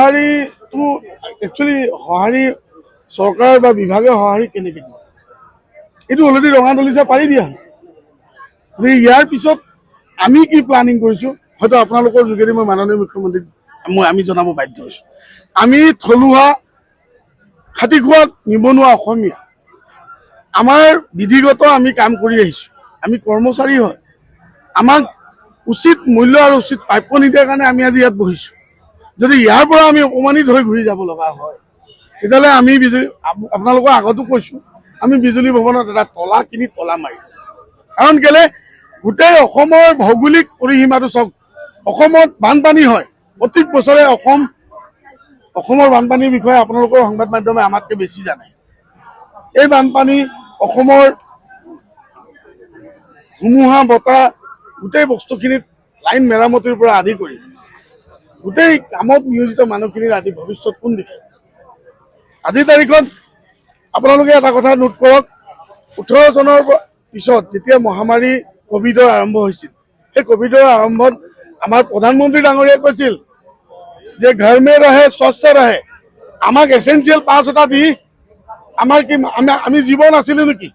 সঁহাৰিটো actually সঁহাৰি চৰকাৰ বা বিভাগে সঁহাৰি কেনেকৈ দিয়ে এইটো অলৰেডি ৰঙা দলিচা পাৰি দিয়া হৈছে। গতিকে ইয়াৰ পিছত আমি কি প্লানিং কৰিছোঁ হয়তো আপোনালোকৰ যোগেদি মই মাননীয় মুখ্যমন্ত্ৰীক আমি জনাব বাধ্য হৈছোঁ। আমি থলুৱা খাটি খোৱাত নিবনুৱা অসমীয়া আমাৰ বিধিগত আমি কাম কৰি আহিছোঁ। আমি কৰ্মচাৰী হয়, আমাক উচিত মূল্য আৰু উচিত প্ৰাপ্য নিদিয়াৰ কাৰণে আমি আজি ইয়াত বহিছোঁ। যদি ইয়াৰ পৰা আমি অপমানিত হৈ ঘূৰি যাব লগা হয় তেতিয়াহ'লে আমি আপোনালোকৰ আগতো কৈছোঁ আমি বিজুলী ভৱনত এটা তলা কিনি তলা মাৰি কাৰণ কেলে গোটেই অসমৰ ভৌগোলিক পৰিসীমাটো চাওক। অসমত বানপানী হয় প্ৰত্যেক বছৰে। অসমৰ বানপানীৰ বিষয়ে আপোনালোকৰ সংবাদ মাধ্যমে আমাতকৈ বেছি জানে। এই বানপানী অসমৰ ধুমুহা বতাহ গোটেই বস্তুখিনিত লাইন মেৰামতিৰ পৰা আদি কৰি গোটেই কামত নিয়োজিত মানুহখিনিৰ আজি ভৱিষ্যত কোন দেখে। আজিৰ তাৰিখত আপোনালোকে এটা কথা নোট কৰক, 18 চনৰ পিছত যেতিয়া মহামাৰী কোভিডৰ আৰম্ভ হৈছিল, সেই কোভিডৰ আৰম্ভত আমাৰ প্ৰধানমন্ত্ৰী ডাঙৰীয়াই কৈছিল যে ঘৰ মে ৰহে স্বচ্ছ ৰহে। আমাক এচেঞ্চিয়েল পাছ এটা দি আমাৰ কি আমি জীৱ নাছিলোঁ নেকি?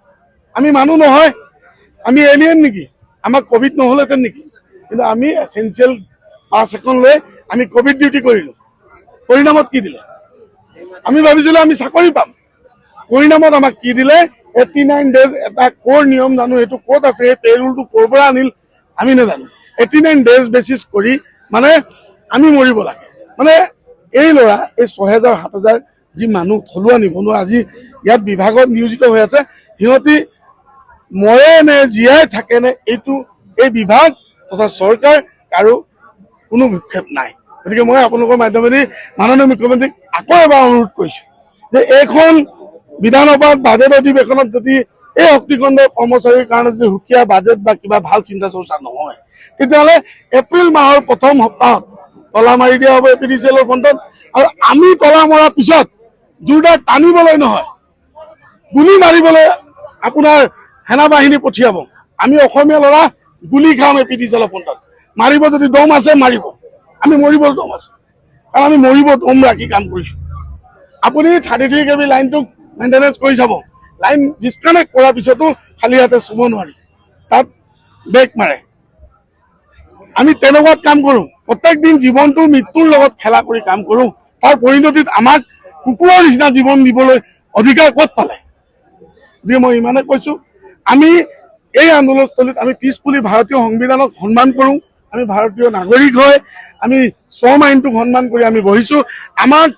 আমি মানুহ নহয়? আমি এলিয়েন নেকি? আমাক কোভিড নহ'লহেঁতেন নেকি? কিন্তু আমি এচেঞ্চিয়েল পাছ এখন লৈ আমি কোভিড ডিউটি কৰিলোঁ। পৰিণামত কি দিলে? আমি ভাবিছিলোঁ আমি চাকৰি পাম। পৰিণামত আমাক কি দিলে? 89 ডেজ এটা ক'ৰ নিয়ম জানো, সেইটো ক'ত আছে, সেই পেৰুলটো ক'ৰ পৰা আনিল আমি নাজানো। 89 ডেজ বেচিছ কৰি মানে আমি মৰিব লাগে। মানে এই ল'ৰা এই 6000 7000 যি মানুহ থলুৱা নিবনুৱা আজি ইয়াত বিভাগত নিয়োজিত হৈ আছে, সিহঁতি মৰে নে জীয়াই থাকে নে এই বিভাগ তথা চৰকাৰ কাৰো কোনো ভূক্ষেপ নাই। গতিকে মই আপোনালোকৰ মাধ্যমেদি মাননীয় মুখ্যমন্ত্ৰীক আকৌ এবাৰ অনুৰোধ কৰিছোঁ যে এইখন বিধানসভাত বাজেট অধিৱেশনত যদি এই শক্তিখণ্ডৰ কৰ্মচাৰীৰ কাৰণে যদি সুকীয়া বাজেট বা কিবা ভাল চিন্তা চৰ্চা নহয় তেতিয়াহ'লে এপ্ৰিল মাহৰ প্ৰথম সপ্তাহত তলা মাৰি দিয়া হ'ব APDCL ফণ্ডত। আৰু আমি তলা মৰাৰ পিছত জোৰদাৰ টানিবলৈ নহয়, গুলি মাৰিবলৈ আপোনাৰ সেনা বাহিনী পঠিয়াব। আমি অসমীয়া ল'ৰা গুলি খাম APDCL ফণ্ডত। মাৰিব যদি দম আছে মাৰিব, আমি মৰিব দম আছে, কাৰণ আমি মৰিব দম ৰাখি কাম কৰিছোঁ। আপুনি 33 kV লাইনটোক মেইনটেনেঞ্চ কৰি চাব, লাইন ডিছকানেক্ট কৰাৰ পিছতো খালী হাতে চুব নোৱাৰি, তাত ব্ৰেক মাৰে। আমি তেনেকুৱাত কাম কৰোঁ, প্ৰত্যেক দিন জীৱনটো মৃত্যুৰ লগত খেলা কৰি কাম কৰোঁ। তাৰ পৰিণতিত আমাক কুকুৰৰ নিচিনা জীৱন দিবলৈ অধিকাৰ ক'ত পালে? গতিকে মই ইমানে কৈছোঁ, আমি এই আন্দোলনস্থলীত আমি পিছপুলি ভাৰতীয় সংবিধানক সন্মান কৰোঁ। আমি ভাৰতীয় নাগৰিক হৈ আমি শ্ৰম আইনটোক সন্মান কৰি আমি বহিছোঁ। আমাক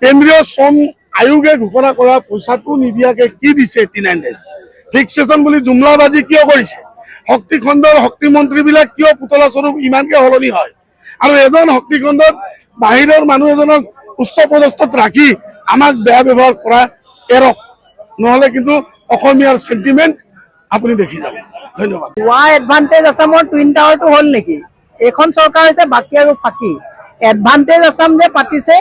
কেন্দ্ৰীয় শ্ৰম আয়োগে ঘোষণা কৰা পইচাটো নিদিয়াকৈ কি দিছে 89 ডেজ ফিক্সেশ্যন বুলি জুমলাবাজি কিয় কৰিছে? শক্তিখণ্ডৰ শক্তিমন্ত্ৰীবিলাক কিয় পুতলা স্বৰূপ ইমানকৈ সলনি হয়? আৰু এজন শক্তিখণ্ডত বাহিৰৰ মানুহ এজনক উচ্চ পদস্থত ৰাখি আমাক বেয়া ব্যৱহাৰ কৰা এৰক, নহ'লে কিন্তু অসমীয়াৰ চেণ্টিমেণ্ট আপুনি দেখি যাব। ধন্যবাদ। ওৱা এডভান্টেজ আছামৰ টুইন টাৱাৰটো হ'ল নেকি? এইখন চৰকাৰ হৈছে বাকী আৰু ফাঁকি। এডভান্টেজ আছাম যে পাতিছে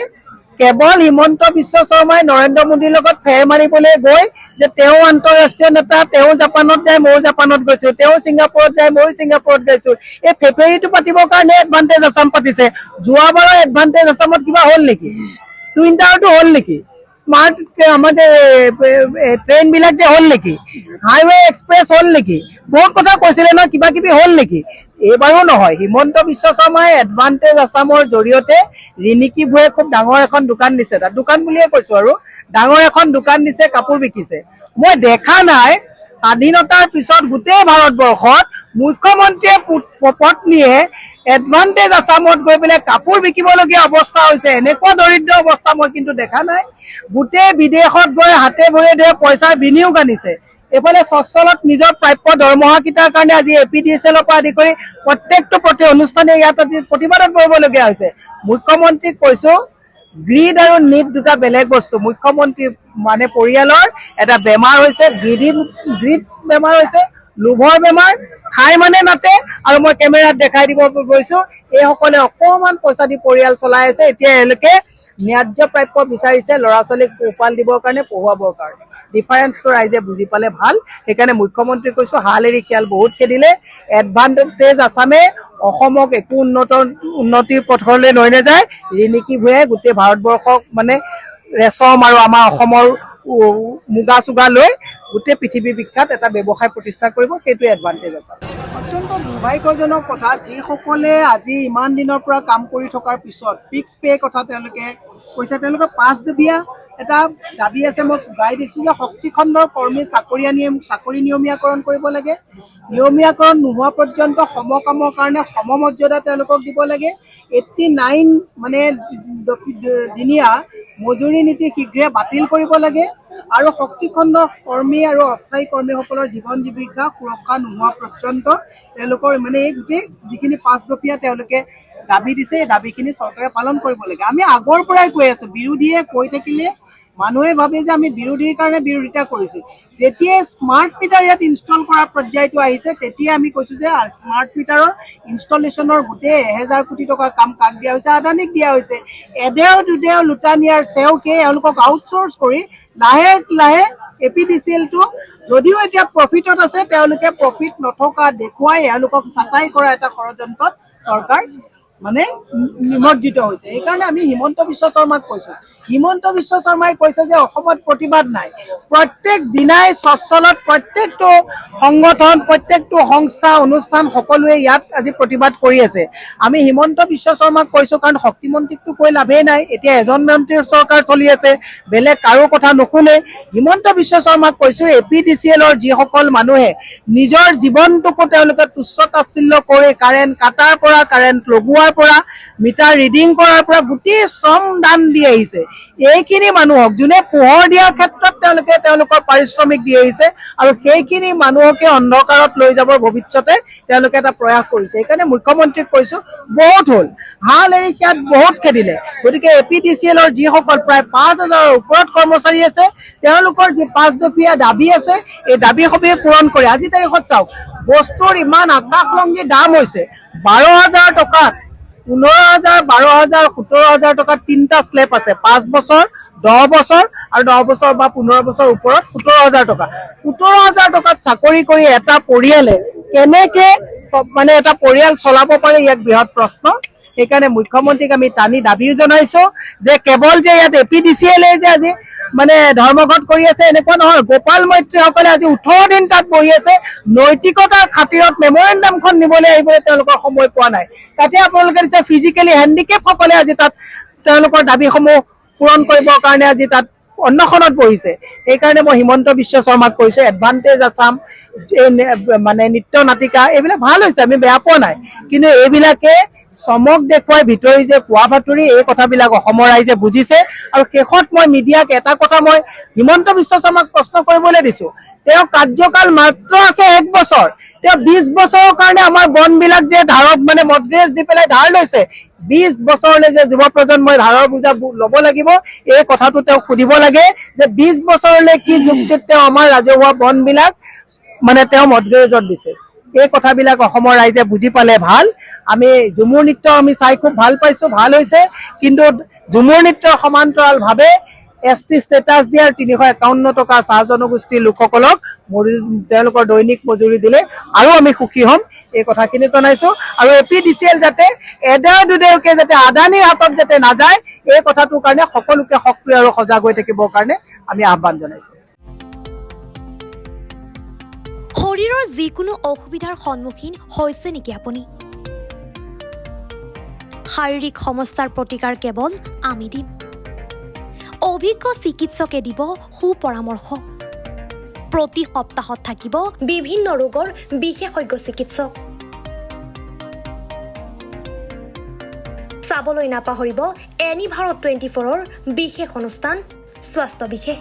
কেৱল হিমন্ত বিশ্ব শৰ্মাই নৰেন্দ্ৰ মোদীৰ লগত ফেৰ মাৰিবলৈ গৈ যে তেওঁ আন্তঃৰাষ্ট্ৰীয় নেতা, তেওঁ জাপানত যায় ময়ো জাপানত গৈছোঁ, তেওঁ ছিংগাপুৰত যায় ময়ো ছিংগাপুৰত গৈছোঁ, এই ফেব্ৰুৱাৰীটো পাতিবৰ কাৰণে এডভান্টেজ আছাম পাতিছে। যোৱাবাৰৰ এডভান্টেজ আছামত কিবা হ'ল নেকি? টুইন টাৱাৰটো হ'ল নেকি? স্মাৰ্ট আমাৰ যে ট্ৰেইনবিলাক যে হ'ল নেকি? হাইৱে এক্সপ্ৰেছ হ'ল নেকি? বহুত কথা কৈছিলে নহয়, কিবা কিবি হ'ল নেকি? এইবাৰো নহয়। হিমন্ত বিশ্ব শৰ্মাই এডভান্টেজ আছামৰ জৰিয়তে ৰিণিকী ভূঞাই খুব ডাঙৰ এখন দোকান দিছে, তাত দোকান বুলিয়ে কৈছোঁ আৰু ডাঙৰ এখন দোকান দিছে, কাপোৰ বিকিছে। মই দেখা নাই স্বাধীনতাৰ পিছত গোটেই ভাৰতবৰ্ষত মুখ্যমন্ত্ৰীয়ে পত্নীয়ে এডভান্টেজ আছামত গৈ পেলাই কাপোৰ বিকিবলগীয়া অৱস্থা হৈছে। এনেকুৱা দৰিদ্ৰ অৱস্থা মই কিন্তু দেখা নাই। গোটেই বিদেশত গৈ হাতে ভৰিয়ে ধৰে পইচাৰ বিনিয়োগ আনিছে। এইফালে স্বচ্ছলত নিজৰ প্ৰাপ্য দৰমহাকেইটাৰ কাৰণে আজি APDCL পৰা আদি কৰি প্ৰত্যেকটো অনুষ্ঠানে ইয়াত আজি প্ৰতিবাদত কৰিবলগীয়া হৈছে। মুখ্যমন্ত্ৰীক কৈছোঁ, গ্ৰীড আৰু নীড দুটা বেলেগ বস্তু। মুখ্যমন্ত্ৰী মানে পৰিয়ালৰ এটা বেমাৰ হৈছে গ্ৰীড বেমাৰ হৈছে, লোভৰ বেমাৰ, খাই মানে নাতে। আৰু মই কেমেৰাত দেখাই দিব গৈছোঁ, এইসকলে অকণমান পইচা দি পৰিয়াল চলাই আছে। এতিয়া এওঁলোকে ন্যায্য প্ৰাপ্য বিচাৰিছে ল'ৰা ছোৱালীক পোহপাল দিবৰ কাৰণে, পঢ়ুৱাবৰ কাৰণে। ডিফাৰেন্সটো ৰাইজে বুজি পালে ভাল। সেইকাৰণে মুখ্যমন্ত্ৰী কৈছো হাল এৰি খেল বহুত খেদিলে। এডভান্টেজ আছামে অসমক একো উন্নতিৰ পথলৈ লৈ নাযায়। ৰিণিকী ভূঞাই গোটেই ভাৰতবৰ্ষক মানে ৰেচম আৰু আমাৰ অসমৰ মুগা চুগা লৈ গোটেই পৃথিৱী বিখ্যাত এটা ব্যৱসায় প্ৰতিষ্ঠা কৰিব, সেইটোৱে এডভান্টেজ আছে। অত্যন্ত দুৰ্ভাগ্যজনক কথা, যিসকলে আজি ইমান দিনৰ পৰা কাম কৰি থকাৰ পিছত ফিক্স পে কথা তেওঁলোকে কৈছে, তেওঁলোকে 5 দফীয়া এটা দাবী আছে। মই গাই দিছোঁ যে শক্তি খণ্ডৰ কৰ্মী চাকৰি নিয়মীয়াকৰণ কৰিব লাগে। নিয়মীয়াকৰণ নোহোৱা পৰ্যন্ত সমকামৰ কাৰণে সমমৰ্যাদা তেওঁলোকক দিব লাগে। 89 মানে দিনীয়া মজুৰি নীতি শীঘ্ৰে বাতিল কৰিব লাগে আৰু শক্তি খণ্ডৰ কৰ্মী আৰু অস্থায়ী কৰ্মীসকলৰ জীৱন জীৱিকা সুৰক্ষা নোহোৱা পৰ্যন্ত তেওঁলোকৰ মানে এই গোটেই যিখিনি 5 দফীয়া তেওঁলোকে দাবী দিছে, এই দাবীখিনি চৰকাৰে পালন কৰিব লাগে। আমি আগৰ পৰাই কৈ আছো, বিৰোধীয়ে কৈ থাকিলে মানুহে ভাবে যে আমি বিৰোধীৰ কাৰণে বিৰোধিতা কৰিছো। যেতিয়াই স্মাৰ্ট মিটাৰ ইয়াত ইনষ্টল কৰাৰ পৰ্যায়টো আহিছে, তেতিয়া আমি কৈছো যে স্মাৰ্ট মিটাৰৰ ইনষ্টলেশ্যনৰ গোটেই 1000 কোটি টকাৰ কাম কাক দিয়া হৈছে? আদানীক দিয়া হৈছে। এদেও দুদেও লুটানিয়াৰ চেওকে এওঁলোকক আউটচোৰ্চ কৰি লাহে লাহে APDCL-টো যদিও এতিয়া প্ৰফিটত আছে, তেওঁলোকে প্ৰফিট নথকা দেখুৱাই এওঁলোকক ছাটাই কৰা এটা ষড়যন্ত্ৰত চৰকাৰ মানে নিমজ্জিত হৈছে। সেইকাৰণে আমি হিমন্ত বিশ্ব শৰ্মাক কৈছো, হিমন্ত বিশ্ব শৰ্মাই কৈছে যে অসমত প্ৰতিবাদ নাই। প্ৰত্যেক দিনাই স্বচ্ছলত প্ৰত্যেকটো সংগঠন, প্ৰত্যেকটো সংস্থা অনুষ্ঠান সকলোৱে ইয়াত আজি প্ৰতিবাদ কৰি আছে। আমি হিমন্ত বিশ্ব শৰ্মাক কৈছো, কাৰণ শক্তিমন্ত্ৰীকটো কৈ লাভেই নাই। এতিয়া এজন মন্ত্ৰীৰ চৰকাৰ চলি আছে, বেলেগ কাৰো কথা নুশুনে। হিমন্ত বিশ্ব শৰ্মাক কৈছো, APDCL-ৰ যিসকল মানুহে নিজৰ জীৱনটোকো তেওঁলোকে তুচ্ছ তাচ্ছিল্য কৰি কাৰেণ্ট কাটাৰ পৰা, কাৰেণ্ট লগোৱাৰ পৰা, মিটাৰ ৰিডিং কৰাৰ পৰা গোটেই শ্ৰম দান দি আহিছে। এইখিনি মানুহক যোনে পোহৰ দিয়াৰ ক্ষেত্ৰত তেওঁলোকে তেওঁলোকৰ পাৰিশ্ৰমিক দি আহিছে আৰু সেইখিনি মানুহকে অন্ধকাৰত লৈ যাবৰ ভৱিষ্যতে তেওঁলোকে এটা প্ৰয়াস কৰিছে। সেইকাৰণে মুখ্যমন্ত্ৰীক কৈছো, বহুত হ'ল, হাল এৰি খেল বহুত খেদিলে। গতিকে APDCL-ৰ যিসকল প্ৰায় 5000ৰ ওপৰত কৰ্মচাৰী আছে, তেওঁলোকৰ যি 5 দফীয়া দাবী আছে, এই দাবীসমূহ পূৰণ কৰে। আজি তাৰিখত চাওক, বস্তুৰ ইমান আকাশলংঘী দাম হৈছে। 12,000 টকাত 15,000, 12,000, 17,000 টকাত 3টা স্লেব আছে। 5 বছৰ, 10 বছৰ আৰু 10 বছৰ বা 15 বছৰ ওপৰত 17,000 টকা। 17,000 টকাত চাকৰি কৰি এটা পৰিয়ালে কেনেকে মানে এটা পৰিয়াল চলাব পাৰে, ইয়াক বৃহৎ প্ৰশ্ন। সেইকাৰণে মুখ্যমন্ত্ৰীক আমি টানি দাবীও জনাইছো যে কেৱল যে ইয়াত APDCL-এ যে আজি মানে ধৰ্মঘট কৰি আছে এনেকুৱা নহয়। গোপাল মৈত্ৰীসকলে আজি 18 দিন তাত বহি আছে। নৈতিকতাৰ খাতিৰত মেমৰেণ্ডামখন নিবলৈ আহিবলৈ তেওঁলোকৰ সময় পোৱা নাই। তাতে আপোনালোকে দিছে ফিজিকেলি হেণ্ডিকেপ সকলে আজি তাত তেওঁলোকৰ দাবীসমূহ পূৰণ কৰিবৰ কাৰণে আজি তাত অন্নখনত বহিছে। সেইকাৰণে মই হিমন্ত বিশ্ব শৰ্মাক কৈছো, এডভান্টেজ আছাম, মানে নৃত্য নাটিকা এইবিলাক ভাল হৈছে, আমি বেয়া পোৱা নাই। কিন্তু এইবিলাকে চমক দেখুৱাই ভিতৰি যে কোৱা বাতৰি, এই কথাবিলাক অসমৰ ৰাইজে বুজিছে। আৰু শেষত মই মিডিয়াক এটা কথা মই হিমন্ত বিশ্ব শৰ্মাক প্ৰশ্ন কৰিবলৈ দিছো, তেওঁ কাৰ্যকাল মাত্ৰ আছে 1 বছৰ। তেওঁ 20 বছৰৰ কাৰণে আমাৰ বনবিলাক যে ধাৰত মানে মডৰেজ দি পেলাই ধাৰ লৈছে, 20 বছৰলৈ যে যুৱ প্ৰজন্মই ধাৰৰ বোজা ল'ব লাগিব, এই কথাটো তেওঁ সুধিব লাগে যে 20 বছৰলৈ কি যুক্তিত তেওঁ আমাৰ ৰাজহুৱা বনবিলাক মানে তেওঁ মডৰেজত দিছে। এই কথাবিলাক অসমৰ ৰাইজে বুজি পালে ভাল। আমি ঝুমুৰ নৃত্য আমি চাই খুব ভাল পাইছো, ভাল হৈছে। কিন্তু ঝুমুৰ নৃত্যৰ সমান্তৰালভাৱে ST ষ্টেটাছ দিয়াৰ 351 টকা চাহ জনগোষ্ঠীৰ লোকসকলক তেওঁলোকৰ দৈনিক মজুৰি দিলে আৰু আমি সুখী হ'ম, এই কথাখিনি জনাইছো। আৰু APDCL যাতে এদেও দুদেওকে যাতে আদানীৰ হাতত যাতে নাযায়, এই কথাটোৰ কাৰণে সকলোকে সক্ৰিয় আৰু সজাগ হৈ থাকিবৰ কাৰণে আমি আহ্বান জনাইছো। শৰীৰৰ যিকোনো অসুবিধাৰ সন্মুখীন হৈছে নেকি আপুনি? শাৰীৰিক সমস্যাৰ প্ৰতিকাৰ কেৱল আমি দিম। অভিজ্ঞ চিকিৎসকে দিব সুপৰামৰ্শ। প্ৰতি সপ্তাহত থাকিব বিভিন্ন ৰোগৰ বিশেষজ্ঞ চিকিৎসক। চাবলৈ নাপাহৰিব এনি ভাৰত 24ৰ বিশেষ অনুষ্ঠান স্বাস্থ্য বিশেষ।